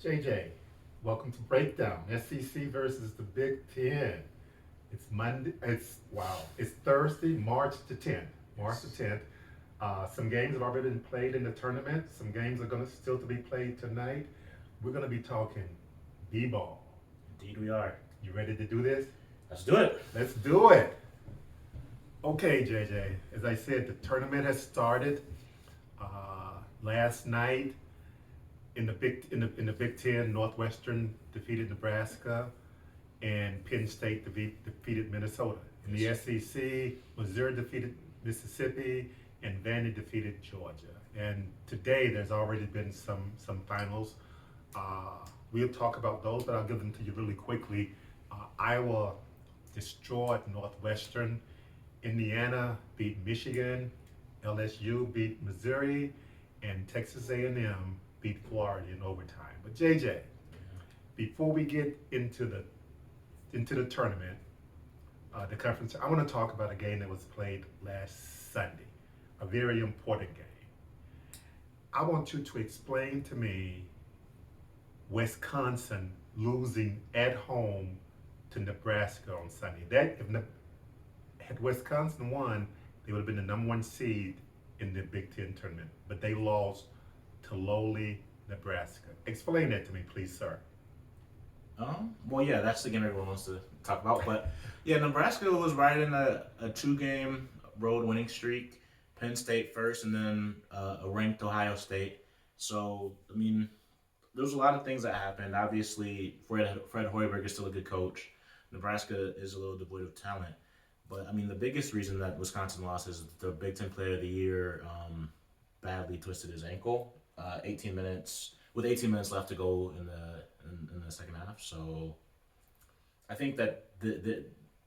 JJ, welcome to Breakdown. SEC versus the Big Ten. It's Monday. It's Thursday, March the 10th. March the Yes. 10th. Some games have already been played in the tournament. Some games are going to still to be played tonight. We're going to be talking b-ball. Indeed, we are. You ready to do this? Let's do it. Let's do it. Okay, JJ. As I said, the tournament has started last night. In the Big Ten, Northwestern defeated Nebraska, and Penn State defeated Minnesota. In the SEC, Missouri defeated Mississippi, and Vandy defeated Georgia. And today, there's already been some finals. We'll talk about those, but I'll give them to you really quickly. Iowa destroyed Northwestern. Indiana beat Michigan. LSU beat Missouri, and Texas A&M beat Florida in overtime. But JJ, before we get into the tournament, the conference, I want to talk about a game that was played last Sunday, a very important game. I want you to explain to me Wisconsin losing at home to Nebraska on Sunday. Had Wisconsin won, they would have been the number one seed in the Big Ten tournament, but they lost to lowly Nebraska. Explain that to me, please, sir. Well, yeah, that's the game everyone wants to talk about. But yeah, Nebraska was riding a two-game road winning streak. Penn State first, and then a ranked Ohio State. So, I mean, there's a lot of things that happened. Obviously, Fred Hoiberg is still a good coach. Nebraska is a little devoid of talent. But, I mean, the biggest reason that Wisconsin lost is the Big Ten Player of the Year badly twisted his ankle. 18 minutes with 18 minutes left to go in the second half. So I think that the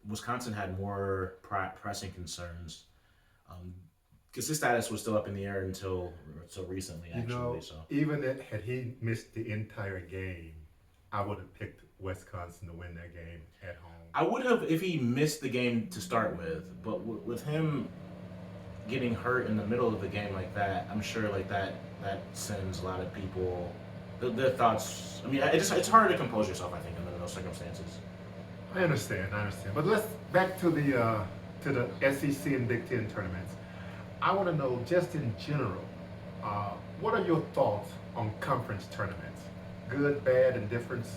Wisconsin had more pressing concerns because his status was still up in the air until recently, actually. So even had he missed the entire game, I would have picked Wisconsin to win that game at home. I would have if he missed the game to start with, but with him getting hurt in the middle of the game like that, I'm sure like that sends a lot of people their thoughts. I mean, it's hard to compose yourself. I think under those circumstances. I understand. But let's back to the SEC and Big Ten tournaments. I want to know, just in general, what are your thoughts on conference tournaments? Good, bad, indifference?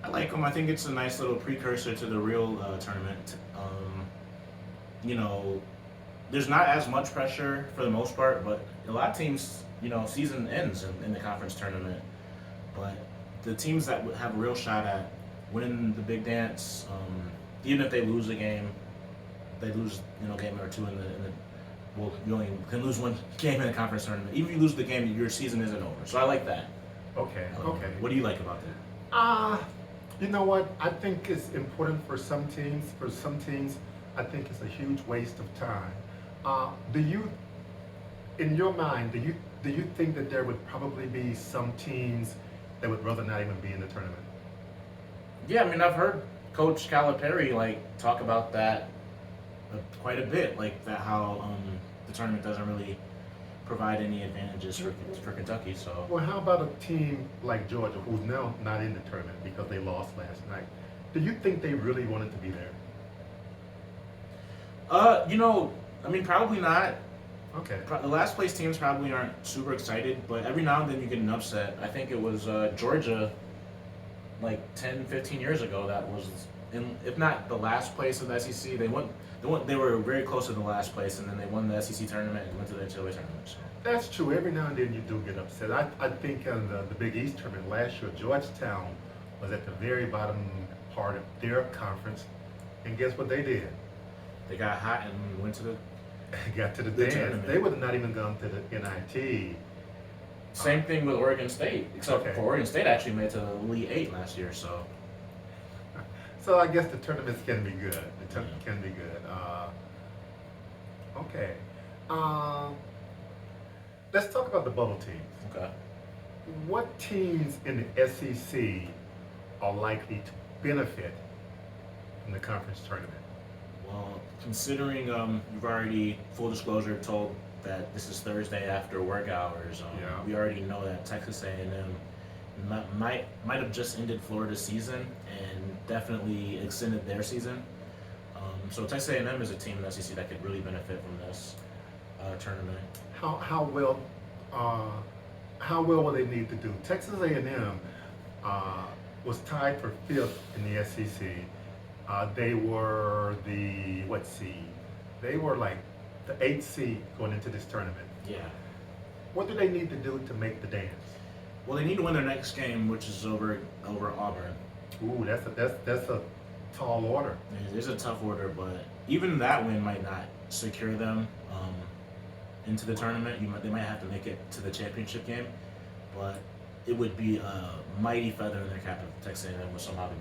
I like them. I think it's a nice little precursor to the real tournament. You know, there's not as much pressure for the most part, but a lot of teams, season ends in the conference tournament. But the teams that have a real shot at winning the big dance, even if they lose a game, they lose, game or two in the well, you only can lose one game in a conference tournament. Even if you lose the game, your season isn't over. So I like that. Okay. What do you like about that? You know what? I think it's important for some teams. For some teams, I think it's a huge waste of time. Do you, in your mind, do you think that there would probably be some teams that would rather not even be in the tournament? Yeah, I mean, I've heard Coach Calipari talk about that quite a bit, like that how the tournament doesn't really provide any advantages for Kentucky. So Well, how about a team like Georgia, who's now not in the tournament because they lost last night? Do you think they really wanted to be there? I mean, probably not. Okay. The last place teams probably aren't super excited, but every now and then you get an upset. I think it was Georgia, like 10, 15 years ago, that was, if not the last place of the SEC, they were very close to the last place, and then they won the SEC tournament and went to the NCAA tournament. So. That's true. Every now and then you do get upset. I think in the Big East tournament last year, Georgetown was at the very bottom part of their conference, and guess what they did? They got hot and went to the Got to the the dance. tournament. They would have not even gone to the NIT. Same thing with Oregon State, except Okay. for Oregon State actually made it to the Elite Eight last year. So So I guess the tournaments can be good. The tournament can be good. Okay. Um, let's talk about the bubble teams. okay. What teams in the SEC are likely to benefit from the conference tournament? Well, considering you've already full disclosure told that this is Thursday after work hours, Yeah. we already know that Texas A&M might have just ended Florida's season and definitely extended their season. So Texas A&M is a team in the SEC that could really benefit from this tournament. How well uh, how well will they need to do? Texas A&M was tied for fifth in the SEC. They were the what seed? They were like the eighth seed going into this tournament. Yeah. What do they need to do to make the dance? Well, they need to win their next game, which is over Auburn. Ooh, that's a tall order. It's a tough order, but even that win might not secure them into the tournament. They might have to make it to the championship game, but it would be a mighty feather in their cap if Texas A&M was somehow to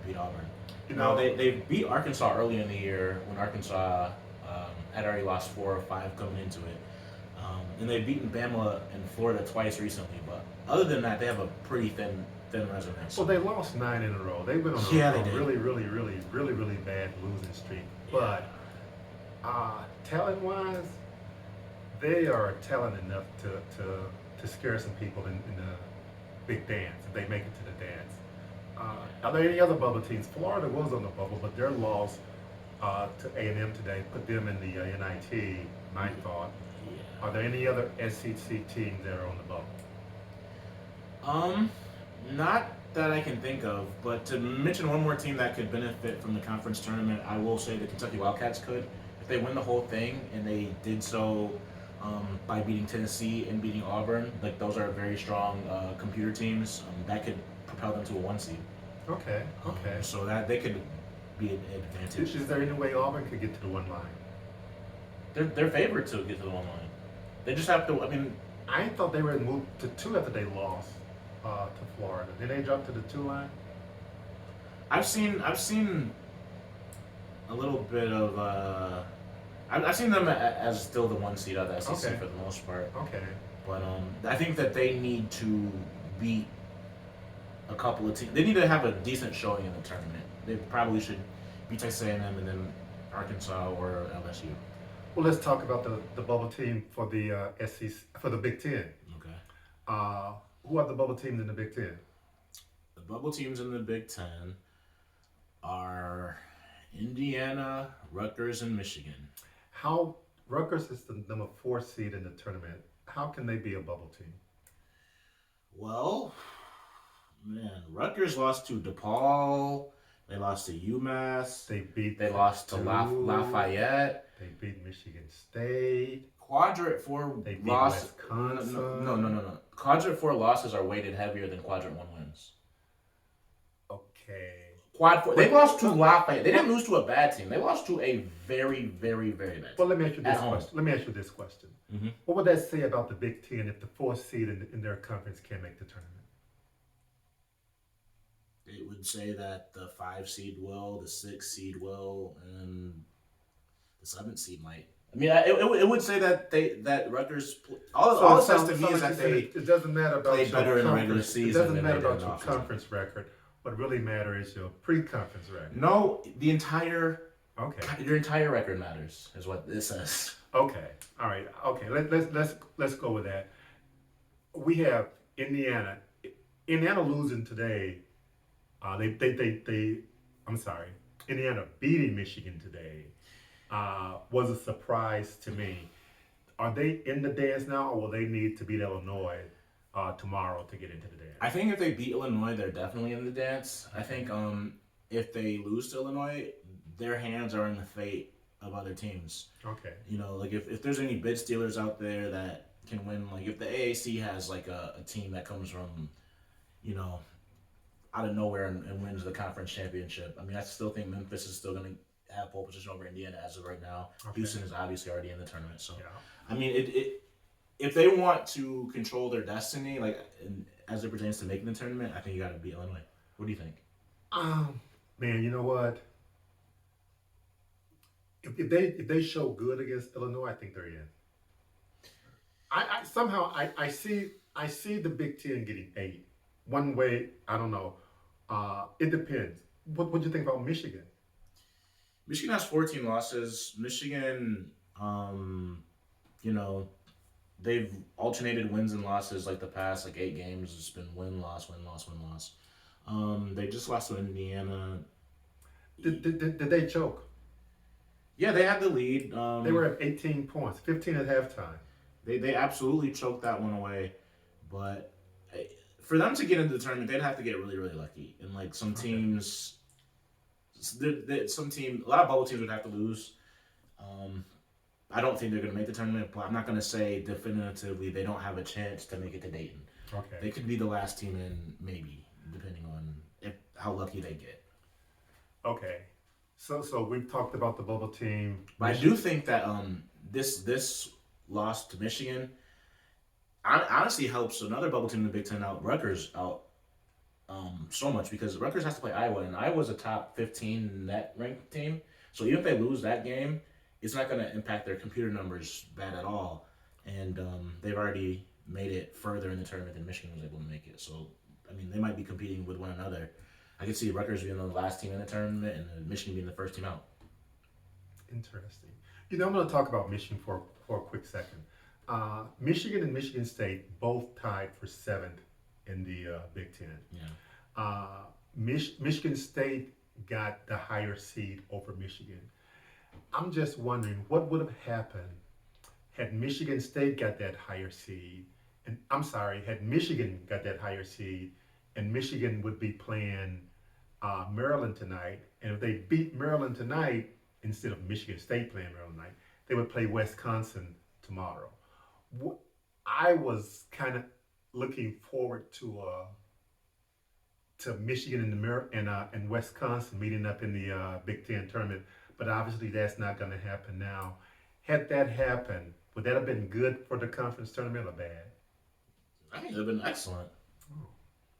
beat Auburn. You Now know, they beat Arkansas early in the year when Arkansas had already lost 4 or 5 coming into it, and they've beaten Bama and Florida twice recently. But other than that, they have a pretty thin resume. well, they lost 9 in a row. They went on Yeah, a they did. really bad losing streak. But talent-wise, they are talented enough to scare some people in the big dance if they make it to the dance. Are there any other bubble teams? Florida was on the bubble, but their loss to A&M today put them in the NIT, my thought. Yeah. Are there any other SEC teams that are on the bubble? Not that I can think of, but to mention one more team that could benefit from the conference tournament, I will say the Kentucky Wildcats could. If they win the whole thing, and they did so by beating Tennessee and beating Auburn, like those are very strong computer teams, that could propel them to a 1 seed. Okay. So that they could be an advantage. Is there any way Auburn could get to the 1 line? They're favored to get to the 1 line. They just have to. I mean, I thought they were moved to 2 after they lost to Florida. Did they jump to the 2 line? I've seen a little bit of. I've seen them as still the 1 seed of the SEC Okay. for the most part. Okay. But I think that they need to beat a couple of teams. They need to have a decent showing in the tournament. They probably should beat Texas A&M and then Arkansas or LSU. Well, let's talk about the bubble team for the SEC for the Big Ten. Okay. Who are the bubble teams in the Big Ten? The bubble teams in the Big Ten are Indiana, Rutgers, and Michigan. How Rutgers is the number 4 seed in the tournament. How can they be a bubble team? Well, man, Rutgers lost to DePaul. They lost to UMass. They lost to Lafayette. They beat Michigan State. Quadrant 4 They beat loss. Wisconsin. No. Quadrant 4 losses are weighted heavier than Quadrant 1 wins. Okay. Quad 4. They lost to Lafayette. They didn't lose to a bad team. They lost to a very, very, very bad team. Well, let me ask you this At home. question. Let me ask you this question. Mm-hmm. What would that say about the Big Ten if the 4th seed in their conference can't make the tournament? It would say that the 5 seed will, the 6 seed will, and the 7th seed might. I mean, it would say that that Rutgers all it says to me is that it doesn't matter about played your better in the regular conference. season. It doesn't than matter they did about in your off-season. conference record. What really matters is your pre-conference record. No, the entire Okay. your entire record matters is what this says. Okay. All right. Okay. Let's go with that. We have Indiana. Indiana losing today. I'm sorry. Indiana beating Michigan today was a surprise to me. Are they in the dance now, or will they need to beat Illinois tomorrow to get into the dance? I think if they beat Illinois, they're definitely in the dance. I think if they lose to Illinois, their hands are in the fate of other teams. Okay. You know, like if there's any bid stealers out there that can win, like if the AAC has like a team that comes from, you know, out of nowhere and wins the conference championship. I mean, I still think Memphis is still going to have pole position over Indiana as of right now. Okay. Houston is obviously already in the tournament. So, Yeah. I mean, if they want to control their destiny, like as it pertains to making the tournament, I think you got to beat Illinois. What do you think? Man, you know what? If they show good against Illinois, I think they're in. I see the Big Ten getting 8. One way, I don't know. It depends. What do you think about Michigan? Michigan has 14 losses. Michigan, you know, they've alternated wins and losses like the past like 8 games. It's been win loss win loss win loss. They just lost to Indiana. Did they choke? Yeah, they had the lead. They were at 18 points, 15 at halftime. They absolutely choked that one away, but for them to get into the tournament, they'd have to get really really lucky. And like some teams, a lot of bubble teams would have to lose. I don't think they're going to make the tournament, but I'm not going to say definitively they don't have a chance to make it to Dayton. Okay. They could be the last team in, maybe, depending on how lucky they get. Okay. So we've talked about the bubble team. But I do think that this loss to Michigan honestly helps another bubble team in the Big Ten out, Rutgers out so much, because Rutgers has to play Iowa, and Iowa's a top 15 net ranked team. So even if they lose that game, it's not going to impact their computer numbers bad at all. And they've already made it further in the tournament than Michigan was able to make it. So, I mean, they might be competing with one another. I could see Rutgers being the last team in the tournament and Michigan being the first team out. Interesting. I'm going to talk about Michigan for a quick second. Michigan and Michigan State both tied for 7th in the Big Ten. Yeah. Michigan State got the higher seed over Michigan. I'm just wondering what would have happened had Michigan State got that higher seed, and had Michigan got that higher seed, and Michigan would be playing Maryland tonight, and if they beat Maryland tonight instead of Michigan State playing Maryland tonight, they would play Wisconsin tomorrow. I was kind of looking forward to Michigan and Wisconsin meeting up in the Big Ten tournament. But obviously that's not going to happen now. Had that happened, would that have been good for the conference tournament or bad? I think it would have been excellent. Oh,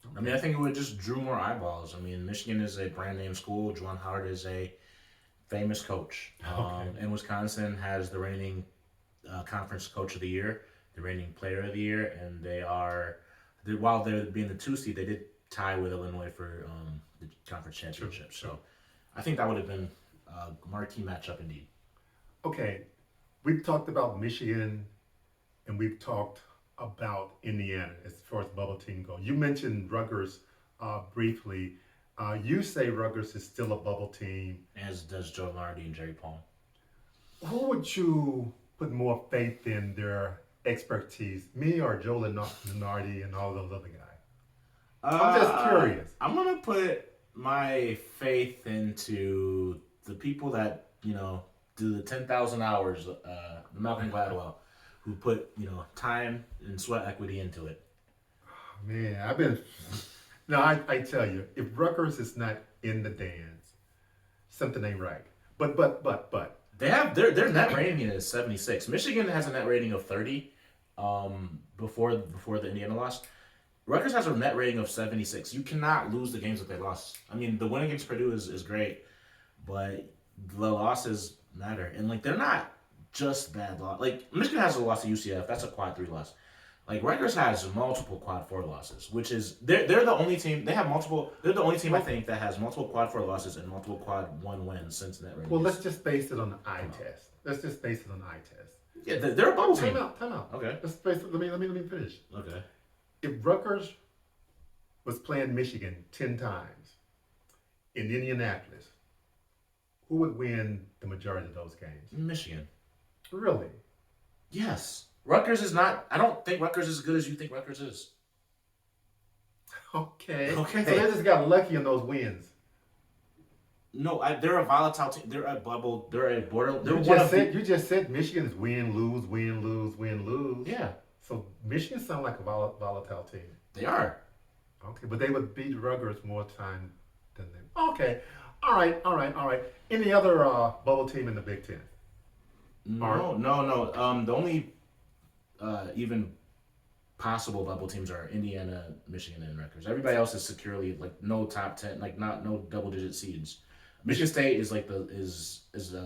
okay. I mean, I think it would just drew more eyeballs. I mean, Michigan is a brand name school. Juwan Howard is a famous coach. And Wisconsin has the reigning conference coach of the year, the reigning player of the year, and while they're being the 2 seed, they did tie with Illinois for the conference championship. True. So I think that would have been a marquee matchup indeed. Okay, we've talked about Michigan and we've talked about Indiana as far as bubble team goes. You mentioned Rutgers briefly. You say Rutgers is still a bubble team. As does Joe Lunardi and Jerry Palm. Who would you put more faith in their expertise, me or Joe Lunardi and all those other guys? I'm just curious. I'm going to put my faith into the people that, do the 10,000 hours, Malcolm Gladwell, who put, time and sweat equity into it. Man, I tell you, if Rutgers is not in the dance, something ain't right. But. They have, their net rating is 76. Michigan has a net rating of 30 before the Indiana loss. Rutgers has a net rating of 76. You cannot lose the games that they lost. I mean, the win against Purdue is great, but the losses matter. And, they're not just bad loss. Michigan has a loss to UCF. That's a quad 3 loss. Rutgers has multiple quad 4 losses, which is, they're the only team, they're the only team, I think, that has multiple quad 4 losses and multiple quad 1 wins since net rating. Well, let's just base it on the eye test. Yeah, they're a bubble team. Time out. Okay. Let's face it. Let me finish. Okay. If Rutgers was playing Michigan 10 times in Indianapolis, who would win the majority of those games? Michigan. Really? Yes. Rutgers is not. I don't think Rutgers is as good as you think Rutgers is. Okay. So they just got lucky in those wins. No, they're a volatile team. They're a bubble. They're a border. You just said Michigan's win, lose, win, lose, win, lose. Yeah. So Michigan sounds like a volatile team. They are. Okay, but they would beat Rutgers more time than them. Okay. All right. Any other bubble team in the Big Ten? No. The only even possible bubble teams are Indiana, Michigan, and Rutgers. Everybody else is securely no top 10, no double-digit seeds. Michigan State is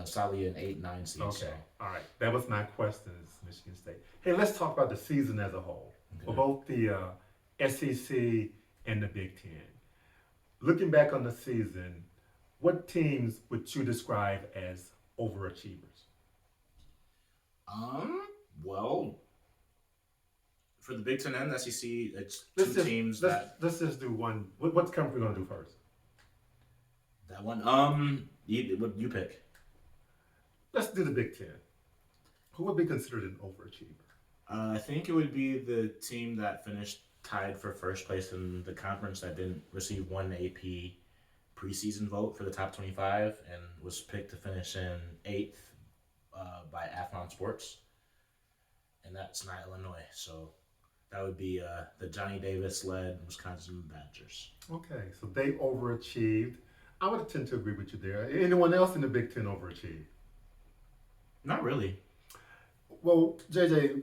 solidly an 8-9 seed. Okay. So. All right. That was my question. Is Michigan State? Hey, let's talk about the season as a whole for both the SEC and the Big Ten. Looking back on the season, what teams would you describe as overachievers? Well, For the Big Ten and the SEC, it's Let's two teams let's just do one. What conference we gonna do first? that one. You pick. Let's do the Big Ten. Who would be considered an overachiever? I think it would be the team that finished tied for first place in the conference that didn't receive one AP preseason vote for the top 25 and was picked to finish in 8th by Athlon Sports. And that's not Illinois. So that would be the Johnny Davis-led Wisconsin Badgers. Okay, so they overachieved. I would tend to agree with you there. Anyone else in the Big Ten overachieved? Not really. Well, JJ,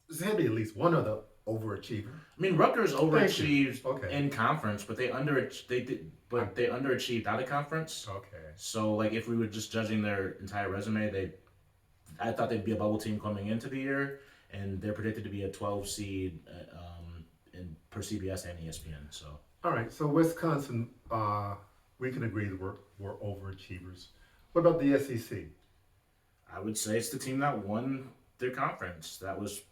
there had to be at least one other overachiever. I mean, Rutgers overachieved Okay. in conference, but they underachieved out of conference. Okay. So, like, if we were just judging their entire resume, I thought they'd be a bubble team coming into the year, and they're predicted to be a 12 seed per CBS and ESPN. So, All right. So Wisconsin, we can agree that we're overachievers. What about the SEC? I would say it's the team that won their conference. That was,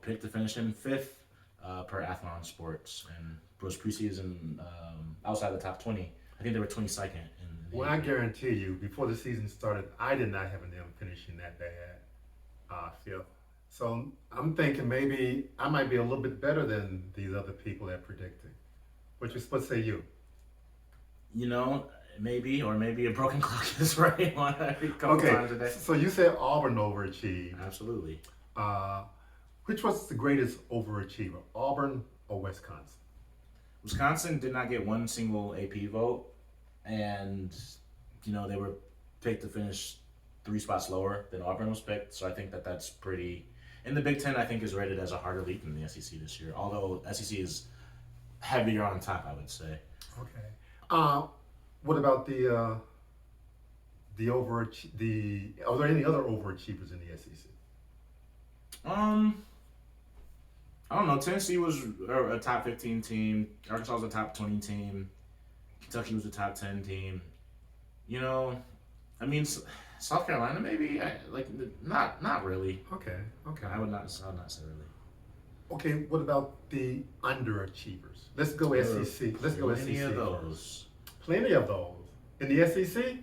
picked to finish in 5th per Athlon Sports and was preseason outside the top 20. I think they were 22nd. Well, I guarantee you, before the season started, I did not have them finishing that bad, Phil. So I'm thinking maybe I might be a little bit better than these other people that predicted. What say you? Maybe a broken clock is right a couple times a day. So you said Auburn overachieved. Absolutely. Which was the greatest overachiever, Auburn or Wisconsin? Wisconsin did not get one single AP vote, and they were picked to finish 3 spots lower than Auburn was picked. So I think that's pretty. And the Big Ten, I think, is rated as a harder league than the SEC this year. Although SEC is heavier on top, I would say. Okay. What about are there any other overachievers in the SEC? I don't know. Tennessee was a top 15 team. Arkansas was a top 20 team. Kentucky was a top 10 team. South Carolina maybe. Not really. Okay. I would not say really. Okay. What about the underachievers? Let's go SEC. Let's go SEC. Plenty of those. Plenty of those in the SEC.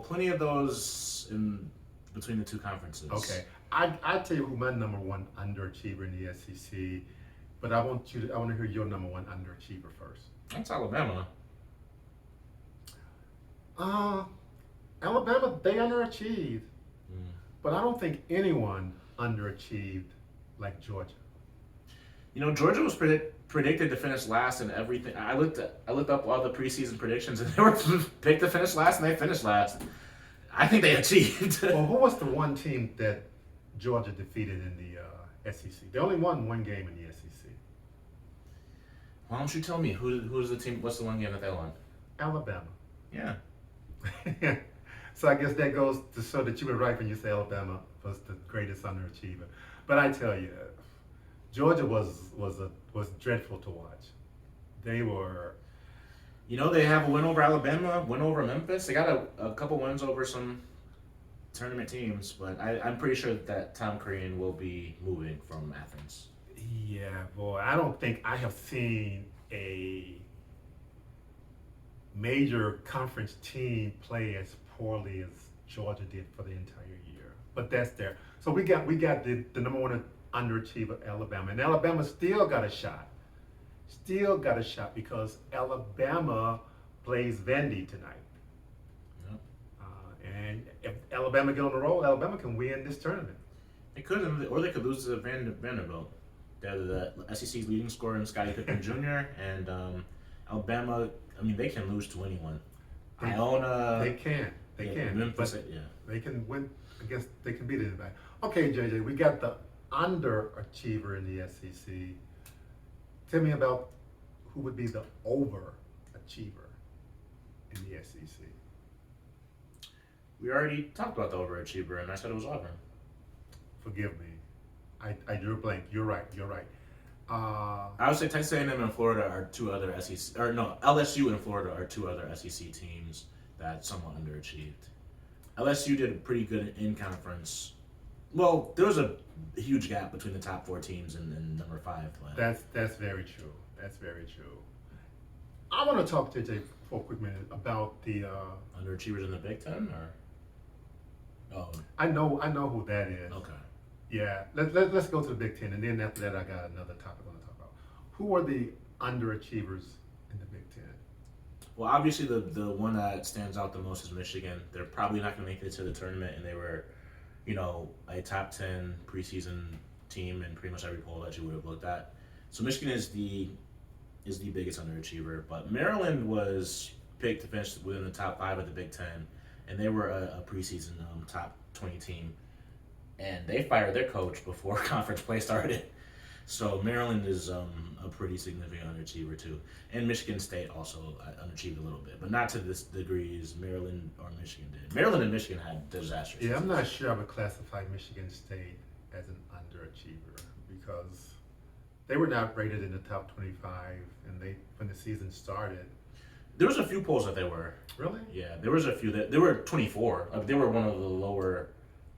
Plenty of those in between the two conferences. Okay. I tell you who my number one underachiever in the SEC, but I want to hear your number one underachiever first. That's Alabama. Alabama, they underachieved, but I don't think anyone underachieved like Georgia. Georgia was predicted to finish last in everything. I looked up all the preseason predictions, and they were picked to finish last, and they finished last. I think they achieved. Well, who was the one team that Georgia defeated in the SEC? They only won one game in the SEC. Why don't you tell me who's the team? What's the one game that they won? Alabama. Yeah. So I guess that goes to show that you were right when you say Alabama was the greatest underachiever. But I tell you, Georgia was dreadful to watch. They were. They have a win over Alabama, win over Memphis. They got a couple wins over some tournament teams, but I'm pretty sure that Tom Crean will be moving from Athens. Yeah, boy, I don't think I have seen a major conference team play as poorly as Georgia did for the entire year. But that's there. So we got the number one underachiever, Alabama, and Alabama still got a shot. Because Alabama plays Vandy tonight. Yep. And if Alabama get on the roll, Alabama can win this tournament. They could, or they could lose to Vanderbilt. They're the SEC's leading scorer in Scottie Pippen Jr. And Alabama, they can lose to anyone. Iona. They can. Memphis, They can win against. They can beat anybody. Okay, JJ, we got the underachiever in the SEC. Tell me about who would be the overachiever in the SEC. We already talked about the overachiever, and I said it was Auburn. Forgive me. I drew a blank. You're right. I would say Texas A&M and Florida are two other SEC, or no, LSU and Florida are two other SEC teams that somewhat underachieved. LSU did pretty good in conference Well, there was a huge gap between the top 4 teams and number 5. But That's very true. That's very true. I want to talk to JJ for a quick minute about the. Underachievers in the Big Ten, or I know who that is. okay. Yeah, let's go to the Big Ten, and then after that, I got another topic I want to talk about. Who are the underachievers in the Big Ten? Well, obviously the one that stands out the most is Michigan. They're probably not going to make it to the tournament, and they were, a top 10 preseason team in pretty much every poll that you would have looked at. So Michigan is the biggest underachiever, but Maryland was picked to finish within the top 5 of the Big Ten, and they were a preseason top 20 team, and they fired their coach before conference play started. So Maryland is a pretty significant underachiever too, and Michigan State also underachieved a little bit, but not to this degree as Maryland or Michigan did. Maryland and Michigan had disastrous. Yeah, I'm not sure I would classify Michigan State as an underachiever because they were not rated in the top 25, and when the season started. There was a few polls that they were. Really? Yeah, there was a few that they were 24. They were one of the lower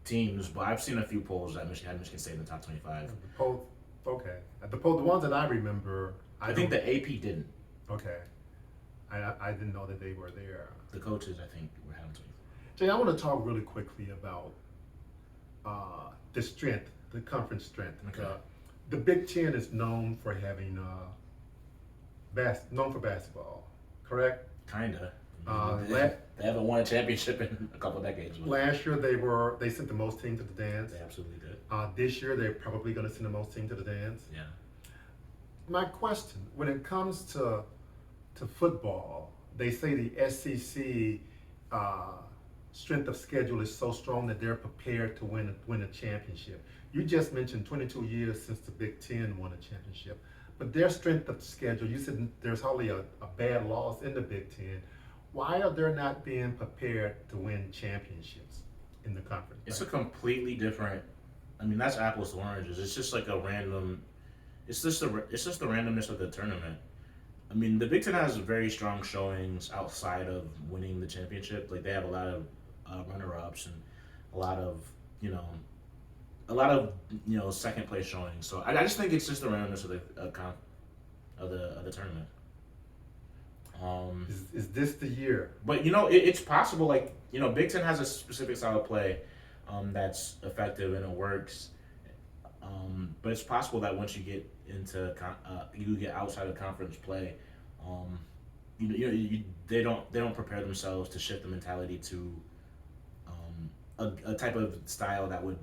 teams, but I've seen a few polls that had Michigan State in the top 25. The poll, okay. The ones that I remember, I think the AP didn't. Okay. I didn't know that they were there. The coaches, I think, were having 24. Jay, I want to talk really quickly about the strength, the conference strength. Okay. The Big Ten is known for having known for basketball, correct? Kinda. They haven't won a championship in a couple of decades. Last year they sent the most teams to the dance. They absolutely did. This year they're probably going to send the most teams to the dance. Yeah. My question, when it comes to football, they say the SEC strength of schedule is so strong that they're prepared to win a championship. You just mentioned 22 years since the Big Ten won a championship, but their strength of schedule, you said there's hardly a bad loss in the Big Ten. Why are they not being prepared to win championships in the conference? It's a completely different. I mean, that's apples to oranges. It's just like a random. It's just the randomness of the tournament. I mean, the Big Ten has very strong showings outside of winning the championship. Like they have a lot of runner-ups and a lot of second place showings. So I just think it's just the randomness of the tournament. Is this the year? But it's possible. Like Big Ten has a specific style of play that's effective and it works. But it's possible that once you get into you get outside of conference play, they don't prepare themselves to shift the mentality to a type of style that would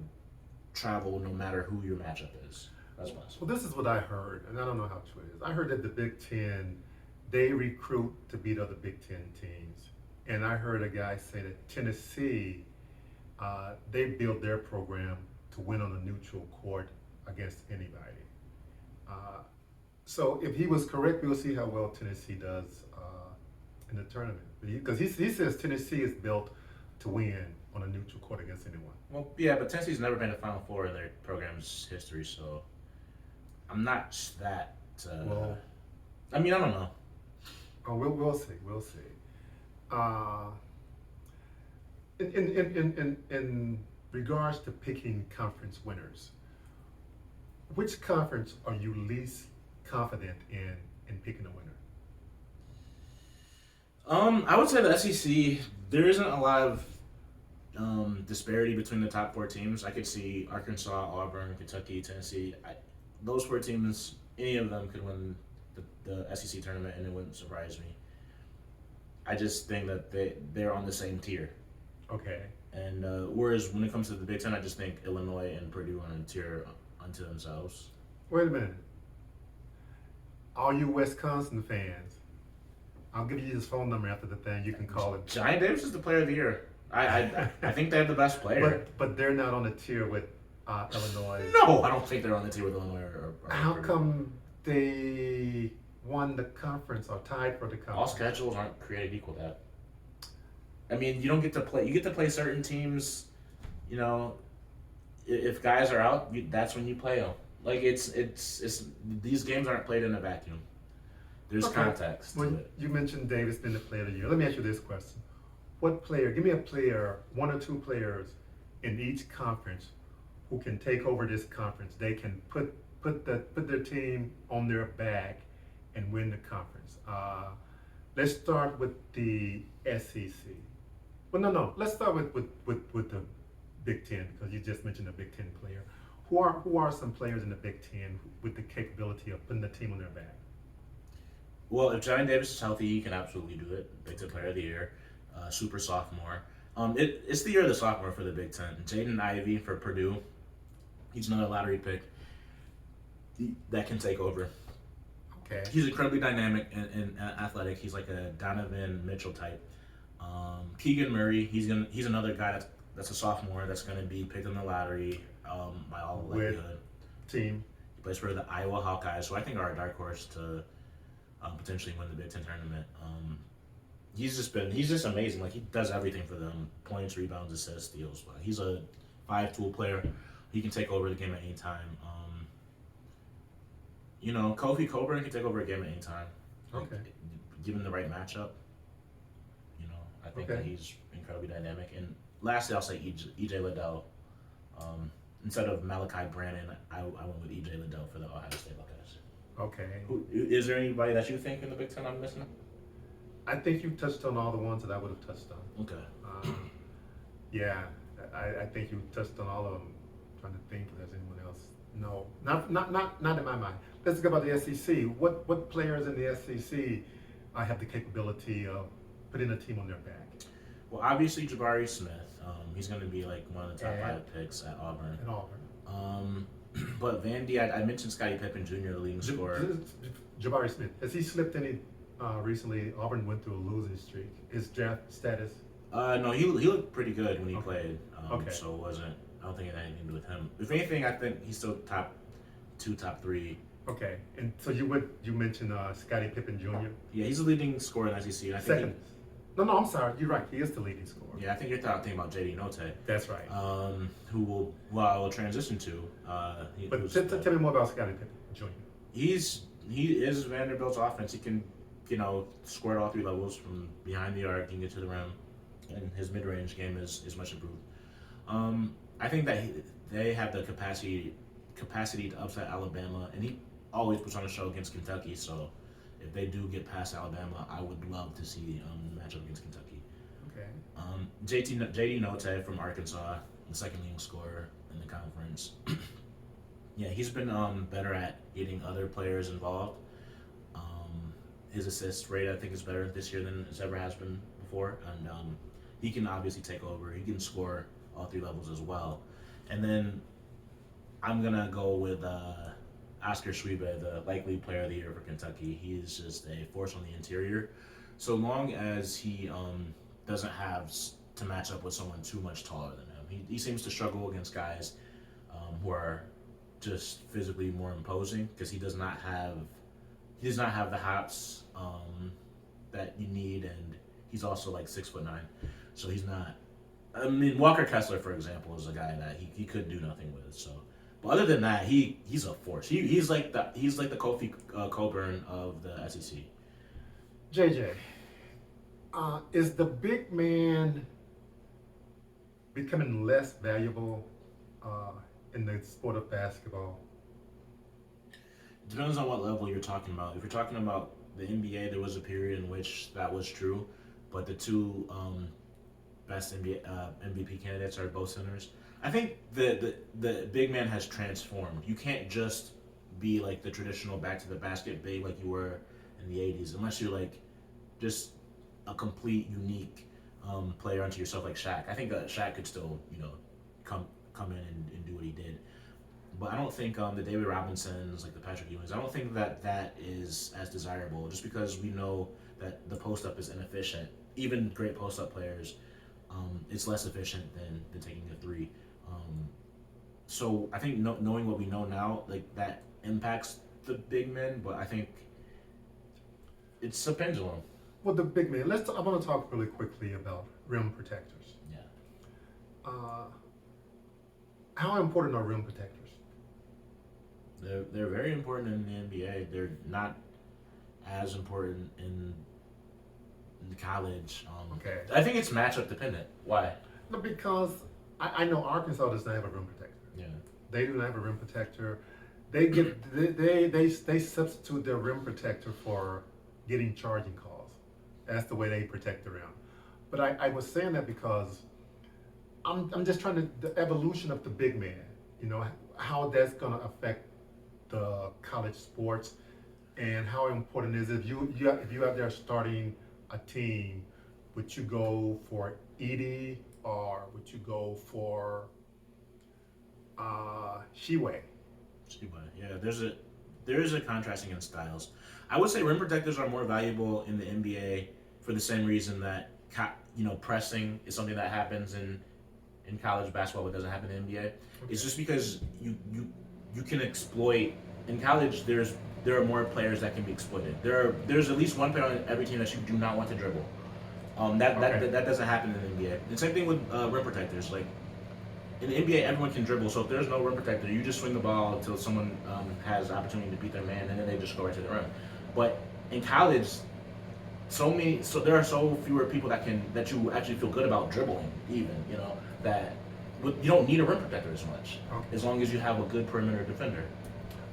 travel no matter who your matchup is. That's possible. Well, this is what I heard, and I don't know how true it is. I heard that the Big Ten, they recruit to beat other Big Ten teams. And I heard a guy say that Tennessee, they build their program to win on a neutral court against anybody. So if he was correct, we'll see how well Tennessee does in the tournament. Because he says Tennessee is built to win on a neutral court against anyone. Well, yeah, but Tennessee's never been to Final Four in their program's history, so I'm not that. Well, I mean, I don't know. Oh, we'll see. We'll see. In regards to picking conference winners, which conference are you least confident in picking a winner? I would say the SEC. There isn't a lot of disparity between the top 4 teams. I could see Arkansas, Auburn, Kentucky, Tennessee. Those 4 teams, any of them could win the SEC tournament, and it wouldn't surprise me. I just think that they're on the same tier. Okay. And whereas when it comes to the Big Ten, I just think Illinois and Purdue are on a tier unto themselves. Wait a minute. All you Wisconsin fans, I'll give you his phone number after the thing. You can call it. Giant Davis is the player of the year. I think they have the best player. But they're not on a tier with Illinois. No, I don't think they're on the tier with Illinois or How Purdue. come they won the conference or tied for the conference? All schedules aren't created equal. That. I mean, you don't get to play. You get to play certain teams. If guys are out, that's when you play them. Like it's these games aren't played in a vacuum. There's context to it. You mentioned Davis being the player of the year. Let me ask you this question. What player, give me a player, 1 or 2 players in each conference who can take over this conference. They can put their team on their back and win the conference. Let's start with the SEC. Well, no. Let's start with the Big Ten, because you just mentioned a Big Ten player. Who are some players in the Big Ten with the capability of putting the team on their back? Well, if Johnny Davis is healthy, he can absolutely do it. Big Ten Player of the Year, super sophomore. It's the year of the sophomore for the Big Ten. Jaden Ivey for Purdue. He's another lottery pick that can take over. Okay. He's incredibly dynamic and athletic. He's like a Donovan Mitchell type. Keegan Murray. He's another guy that's a sophomore that's going to be picked in the lottery by all likelihood. Team. He plays for the Iowa Hawkeyes, who I think are a dark horse to potentially win the Big Ten tournament. He's just amazing. Like, he does everything for them: points, rebounds, assists, steals. But he's a 5-tool player. He can take over the game at any time. Kofi Coburn can take over a game at any time. Okay. Given the right matchup. I think that he's incredibly dynamic. And lastly, I'll say EJ Liddell. Instead of Malachi Brannon, I went with EJ Liddell for the Ohio State Buckeyes. Okay. Is there anybody that you think in the Big Ten I'm missing? I think you touched on all the ones that I would have touched on. Okay. Yeah, I think you touched on all of them. I'm trying to think if there's anyone else. No, not in my mind. Let's go about the SEC. What players in the SEC have the capability of putting a team on their back? Well, obviously Jabari Smith. He's going to be like one of the top 5 picks at Auburn. But Vandy, I mentioned Scottie Pippen Jr., the leading scorer. Jabari Smith, has he slipped any recently? Auburn went through a losing streak. His draft status? No, he looked pretty good when he played. Okay. So I don't think it had anything to do with him. If anything, I think he's still top 2, top 3. Okay, and so you mentioned Scottie Pippen Jr. Yeah, he's the leading scorer in the SEC. I think Second. No, I'm sorry. You're right. He is the leading scorer. Yeah, I think you're thinking about JD Note. That's right. Who I will transition to. But tell me more about Scottie Pippen Jr. He is Vanderbilt's offense. He can, score at all 3 levels from behind the arc. He can get to the rim, and his mid-range game is much improved. I think that they have the capacity to upset Alabama, and he always puts on a show against Kentucky. So if they do get past Alabama, I would love to see the matchup against Kentucky. Okay. JD Note from Arkansas, the second leading scorer in the conference. Yeah, he's been better at getting other players involved. His assist rate, I think, is better this year than it ever has been before, and he can obviously take over. He can score all 3 levels as well. And then I'm gonna go with Oscar Schweiber, the likely player of the year for Kentucky. He is just a force on the interior. So long as he doesn't have to match up with someone too much taller than him. He seems to struggle against guys who are just physically more imposing, because he does not have the hops that you need, and he's also like 6'9", so he's not. I mean, Walker Kessler, for example, is a guy that he could do nothing with. So, but other than that, he's a force. He's like the Kofi Coburn of the SEC. JJ, is the big man becoming less valuable in the sport of basketball? Depends on what level you're talking about. If you're talking about the NBA, there was a period in which that was true, but the 2 best MVP candidates are both centers. I think the big man has transformed. You can't just be like the traditional back to the basket big like you were in the 80s, unless you're like just a complete unique player unto yourself like Shaq. I think that Shaq could still come in and do what he did. But I don't think the David Robinsons, like the Patrick Ewings, I don't think that is as desirable, just because we know that the post-up is inefficient. Even great post-up players, it's less efficient than taking a 3. So I think knowing what we know now, like, that impacts the big men, but I think it's a pendulum. Well, the big man, I want to talk really quickly about rim protectors. Yeah. How important are rim protectors? They're very important in the NBA. They're not as important in college. Okay. I think it's matchup dependent. Why? No, because I know Arkansas does not have a rim protector. Yeah. They do not have a rim protector. They substitute their rim protector for getting charging calls. That's the way they protect the rim. But I was saying that because I'm just trying to the evolution of the big man. You know how that's gonna affect the college sports and how important is it if you out there starting a team, would you go for Edie or would you go for Schweiber? Yeah, there is a contrasting in styles. I would say rim protectors are more valuable in the NBA for the same reason that pressing is something that happens in college basketball but doesn't happen in the NBA. Okay. It's just because you can exploit in college. There are more players that can be exploited. There's at least one player on every team that you do not want to dribble. That doesn't happen in the NBA. And same thing with rim protectors. Like in the NBA, everyone can dribble. So if there's no rim protector, you just swing the ball until someone has the opportunity to beat their man, and then they just go right to the rim. But in college, there are so fewer people that you actually feel good about dribbling. Even that you don't need a rim protector as much, as long as you have a good perimeter defender.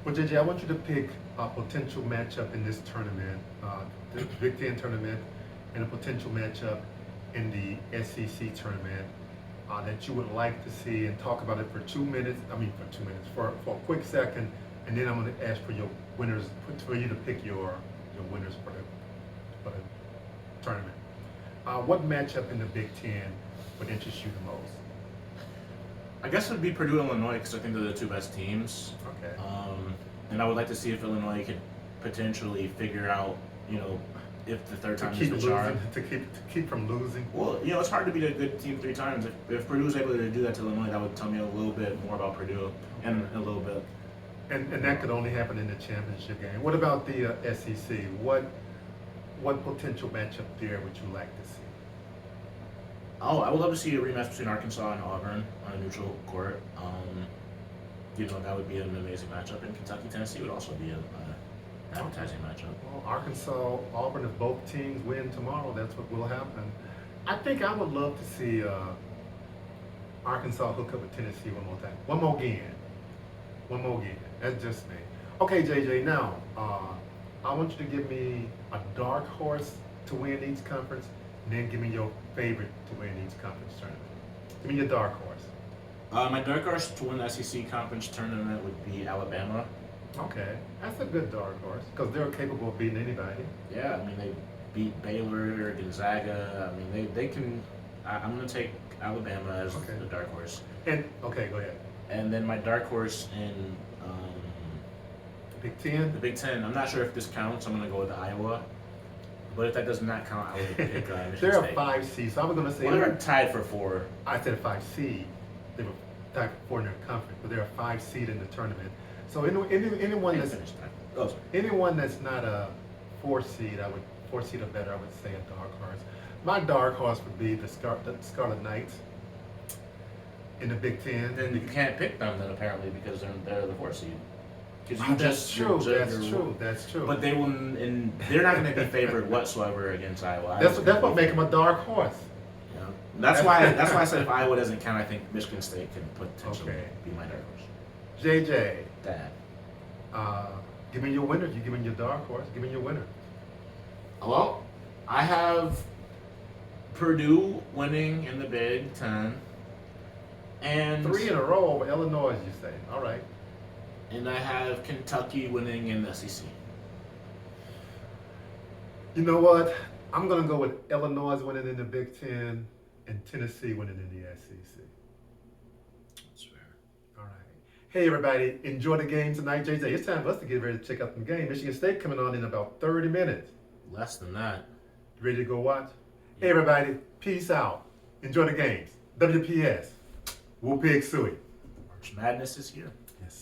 Well, JJ, I want you to pick a potential matchup in this tournament, the Big Ten tournament, and a potential matchup in the SEC tournament that you would like to see, and talk about it for 2 minutes. For a quick second, and then I'm going to ask for your winners, for you to pick your winners for the tournament. What matchup in the Big Ten would interest you the most? I guess it would be Purdue, Illinois, because I think they're the two best teams. Okay. And I would like to see if Illinois could potentially figure out, if the third time is the charm. To keep from losing. Well, it's hard to beat a good team 3 times. If Purdue was able to do that to Illinois, that would tell me a little bit more about Purdue, and a little bit. And that could only happen in the championship game. What about the SEC? What potential matchup there would you like to see? Oh, I would love to see a rematch between Arkansas and Auburn on a neutral court. That would be an amazing matchup. And Kentucky, Tennessee would also be an appetizing matchup. Well, Arkansas, Auburn, if both teams win tomorrow, that's what will happen. I think I would love to see Arkansas hook up with Tennessee one more time. One more game. That's just me. Okay, JJ, now I want you to give me a dark horse to win each conference, and then give me your favorite to win each conference tournament. Give me your dark horse. My dark horse to win the SEC conference tournament would be Alabama. Okay, that's a good dark horse because they're capable of beating anybody. Yeah, they beat Baylor, Gonzaga. They can. I'm going to take Alabama as the dark horse. And go ahead. And then my dark horse in Big Ten. The Big Ten. I'm not sure if this counts. I'm going to go with Iowa. But if that does not count, I would pick Michigan They're State. a 5 seed, so I was going to say they're tied for 4. I said a 5 seed. They were tied for 4 in their conference, but they're a 5 seed in the tournament. So anyone that's not a 4 seed, 4 seed or better, I would say a dark horse. My dark horse would be the Scarlet Knights in the Big Ten. Then you can't pick them then apparently because they're the 4 seed. That's true. That's true. But they will, and they're not going to be favored whatsoever against Iowa. That's what makes them a dark horse. Yeah. That's why I said if Iowa doesn't count, I think Michigan State could potentially be my dark horse. JJ. Dad. Give me your winner. You give me your dark horse. Give me your winner. Well, I have Purdue winning in the Big Ten, and 3 in a row over Illinois. You say, all right. And I have Kentucky winning in the SEC. You know what? I'm going to go with Illinois winning in the Big Ten and Tennessee winning in the SEC. That's fair. All right. Hey, everybody. Enjoy the game tonight. JJ, it's time for us to get ready to check out the game. Michigan State coming on in about 30 minutes. Less than that. You ready to go watch? Yeah. Hey, everybody. Peace out. Enjoy the games. WPS. Whoop Pig Suey. March Madness is here. Yes, sir.